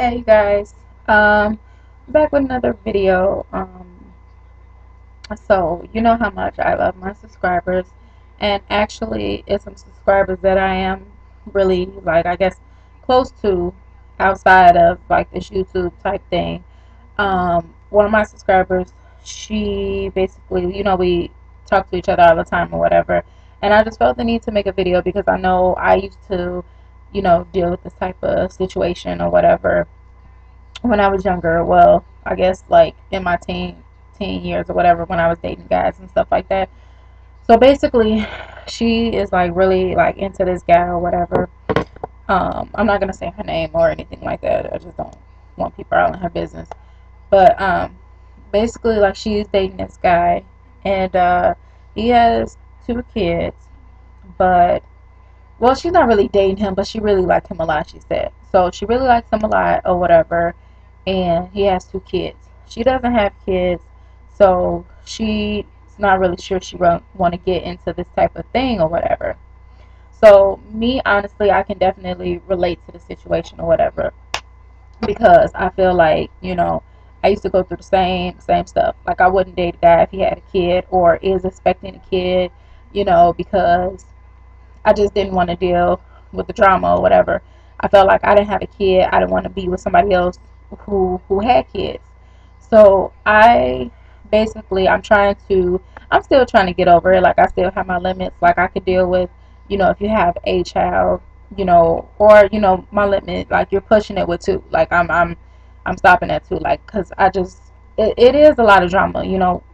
Hey guys, um, back with another video. So you know how much I love my subscribers, and actually, it's some subscribers that I am really like, I guess, close to outside of like this YouTube type thing. One of my subscribers, she basically, we talk to each other all the time or whatever, and I just felt the need to make a video because I know I used to, deal with this type of situation or whatever when I was younger. Well, I guess like in my teen years or whatever, when I was dating guys and stuff like that. So basically, she is like really like into this guy or whatever. I'm not gonna say her name or anything like that. I just don't want people out in her business. But basically, like she's dating this guy, and he has two kids. But well, she's not really dating him, but she really liked him a lot. She said so. She really likes him a lot or whatever, and he has two kids. She doesn't have kids, so she's not really sure she want to get into this type of thing or whatever. So me, honestly, I can definitely relate to the situation or whatever because I feel like I used to go through the same stuff. Like I wouldn't date a guy if he had a kid or is expecting a kid, because I just didn't want to deal with the drama or whatever. I felt like I didn't have a kid. I didn't want to be with somebody else who had kids. So I basically I'm still trying to get over it. Like I still have my limits. Like I could deal with, if you have a child, or my limit, like you're pushing it with two. Like I'm stopping at two. Like because it is a lot of drama.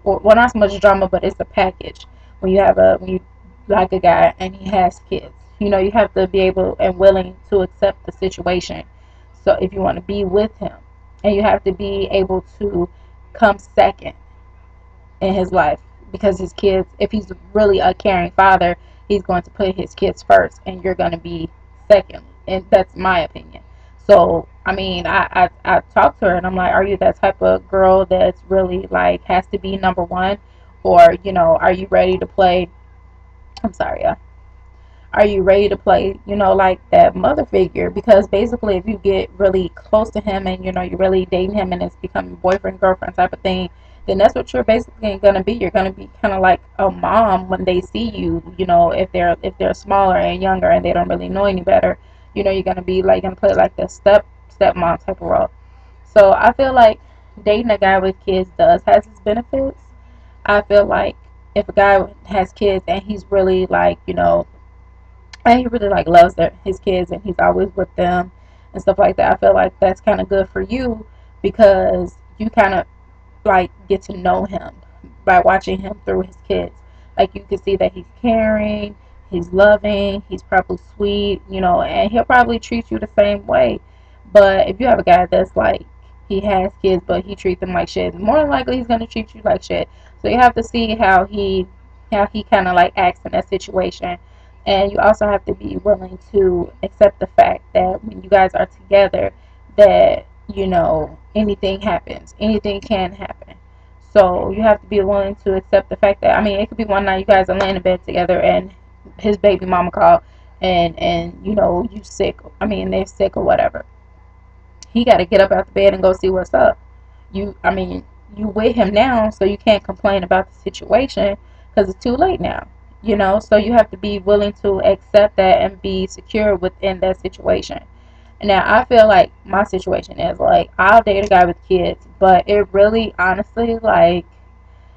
Well, not so much drama, but it's a package when you like a guy and he has kids. You have to be able and willing to accept the situation. So if you want to be with him, and you have to be able to come second in his life because his kids, if he's really a caring father, he's going to put his kids first, and you're going to be second. And that's my opinion. So I mean, I talked to her and I'm like, are you that type of girl that's really like has to be number one, or are you ready to play? I'm sorry, yeah. Are you ready to play, like that mother figure? Because basically, if you get really close to him and, you're really dating him and it's becoming boyfriend, girlfriend type of thing, then that's what you're basically going to be. You're going to be kind of like a mom when they see you, if they're smaller and younger and they don't really know any better, you're going to be like, going to play like the stepmom type of role. So I feel like dating a guy with kids has its benefits. I feel like if a guy has kids and he's really like, and he really like loves his kids and he's always with them and stuff like that, I feel like that's kind of good for you because you kind of like get to know him by watching him through his kids. Like you can see that he's caring, he's loving, he's probably sweet, and he'll probably treat you the same way. But if you have a guy that's like he has kids but he treats them like shit, more than likely he's gonna treat you like shit. So you have to see how he kind of like acts in that situation. And you also have to be willing to accept the fact that when you guys are together, that anything happens, anything can happen. So you have to be willing to accept the fact that, I mean, it could be one night you guys are laying in bed together and his baby mama called, and you sick, I mean they're sick or whatever. He got to get up out the bed and go see what's up. I mean, you with him now, so you can't complain about the situation because it's too late now. So you have to be willing to accept that and be secure within that situation. Now, I feel like my situation is like I'll date a guy with kids, but it really, honestly, like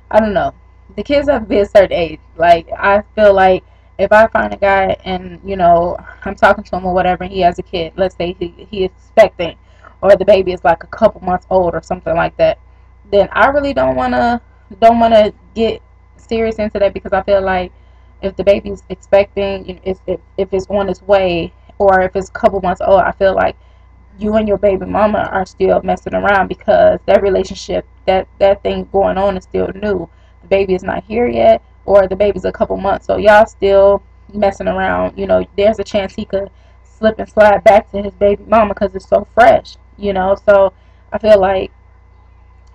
I don't know. The kids have to be a certain age. Like I feel like if I find a guy and I'm talking to him or whatever, and he has a kid. Let's say he is expecting, or the baby is like a couple months old or something like that. Then I really don't wanna get serious into that because I feel like if the baby's expecting, if it's on its way, or if it's a couple months old, I feel like you and your baby mama are still messing around because that relationship, that thing going on is still new. The baby is not here yet, or the baby's a couple months, so y'all still messing around. There's a chance he could slip and slide back to his baby mama because it's so fresh. So I feel like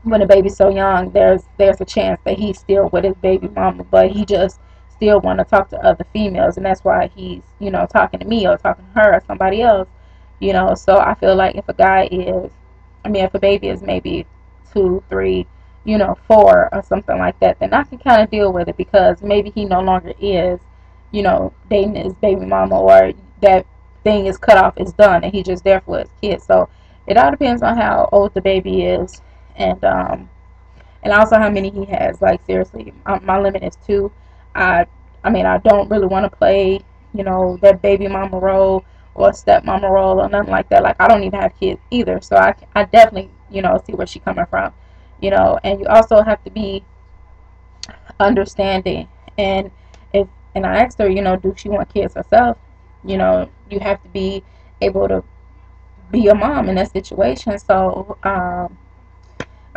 when the baby's so young, there's a chance that he's still with his baby mama, but he just still want to talk to other females, and that's why he's talking to me or talking to her or somebody else, You know, so I feel like if a guy is, I mean, if a baby is maybe 2, 3, you know, 4 or something like that, then I can kind of deal with it because maybe he no longer is, you know, dating his baby mama, or that thing is cut off, is done, and he just there for his kids. So it all depends on how old the baby is, and also how many he has. Like seriously, my limit is 2. I I mean I don't really want to play, you know, that baby mama role or step mama role or nothing like that. Like I don't even have kids either, so I definitely, you know, see where she coming from, you know. And you also have to be understanding. And if and I asked her, you know, do she want kids herself? You know, you have to be able to be a mom in that situation. So I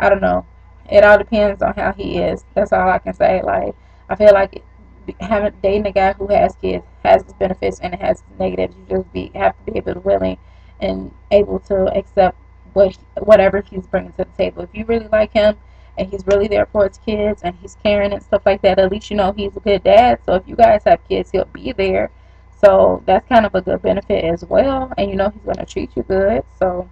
don't know. It all depends on how he is. That's all I can say. Like I feel like having dating a guy who has kids has its benefits and it has its negatives. You just have to be able to willing and able to accept whatever he's bringing to the table. If you really like him and he's really there for his kids and he's caring and stuff like that, at least you know he's a good dad. So if you guys have kids, he'll be there. So that's kind of a good benefit as well. And you know he's going to treat you good. So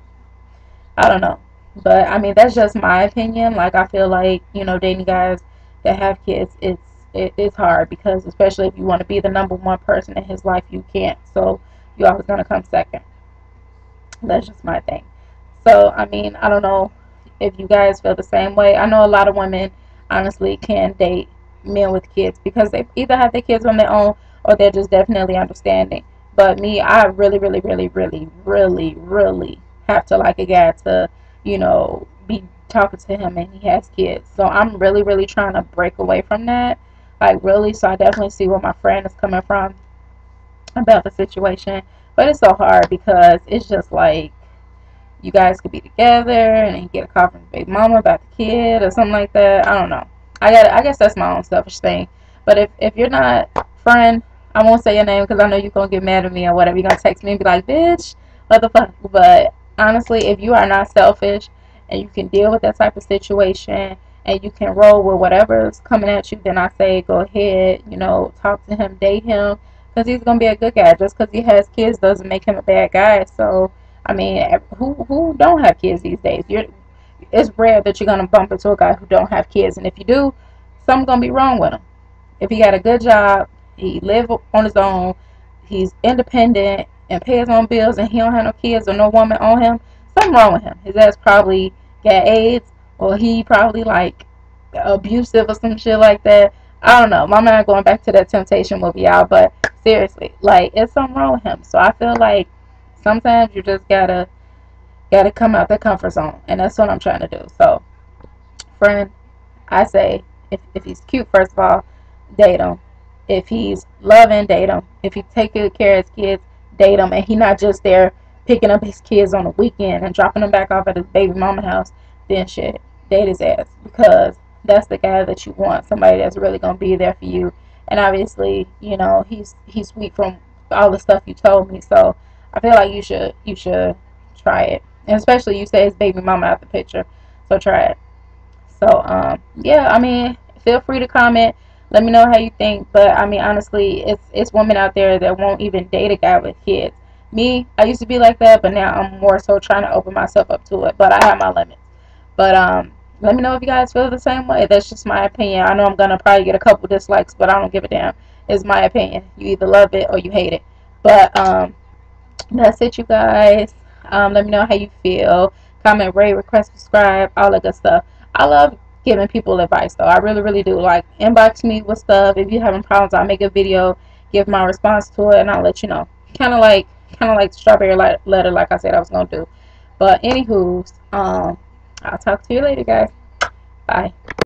I don't know. But I mean, that's just my opinion. Like, I feel like, you know, dating guys that have kids, it's hard because especially if you want to be the number one person in his life, you can't. So you're always gonna come second. That's just my thing. So I mean, I don't know if you guys feel the same way. I know a lot of women honestly can date men with kids because they either have their kids on their own or they're just definitely understanding. But me, I really, really, really, really, really, really have to like a guy to, you know, be talking to him and he has kids. So I'm really, really trying to break away from that. Like really, so I definitely see where my friend is coming from about the situation. But it's so hard because it's just like you guys could be together and then get a call from the baby mama about the kid or something like that. I don't know. I guess that's my own selfish thing. But if you're not friend, I won't say your name because I know you're gonna get mad at me or whatever. You're gonna text me and be like, bitch, what the fuck? But honestly, if you are not selfish and you can deal with that type of situation and you can roll with whatever's coming at you, then I say go ahead, you know, talk to him, date him, because he's gonna be a good guy. Just because he has kids doesn't make him a bad guy. So I mean, who don't have kids these days? It's rare that you're gonna bump into a guy who don't have kids, and if you do, something's gonna be wrong with him. If he got a good job, he live on his own, he's independent and pay his own bills, and he don't have no kids or no woman on him, something wrong with him. His ass probably got AIDS, or he probably like abusive or some shit like that. I don't know. My mind going back to that Temptation movie, y'all. But seriously, like it's something wrong with him. So I feel like sometimes you just gotta come out the comfort zone, and that's what I'm trying to do. So, friend, I say if he's cute, first of all, date him. If he's loving, date him. If he take good care of his kids, date him. And he not just there picking up his kids on the weekend and dropping them back off at his baby mama house, then shit, date his ass because that's the guy that you want. Somebody that's really gonna be there for you. And obviously, you know, he's sweet from all the stuff you told me. So I feel like you should try it. And especially you say his baby mama out the picture. So try it. So, yeah, I mean, feel free to comment. Let me know how you think. But I mean, honestly, it's women out there that won't even date a guy with kids. Me, I used to be like that, but now I'm more so trying to open myself up to it. But I have my limits. But let me know if you guys feel the same way. That's just my opinion. I know I'm gonna probably get a couple dislikes, but I don't give a damn. It's my opinion. You either love it or you hate it. But that's it, you guys. Let me know how you feel. Comment, rate, request, subscribe, all that good stuff. I love giving people advice, though. I really, really do. Like, inbox me with stuff. If you're having problems, I'll make a video, give my response to it, and I'll let you know. Kind of like the strawberry letter, like I said I was gonna do. But anywho, I'll talk to you later, guys. Bye.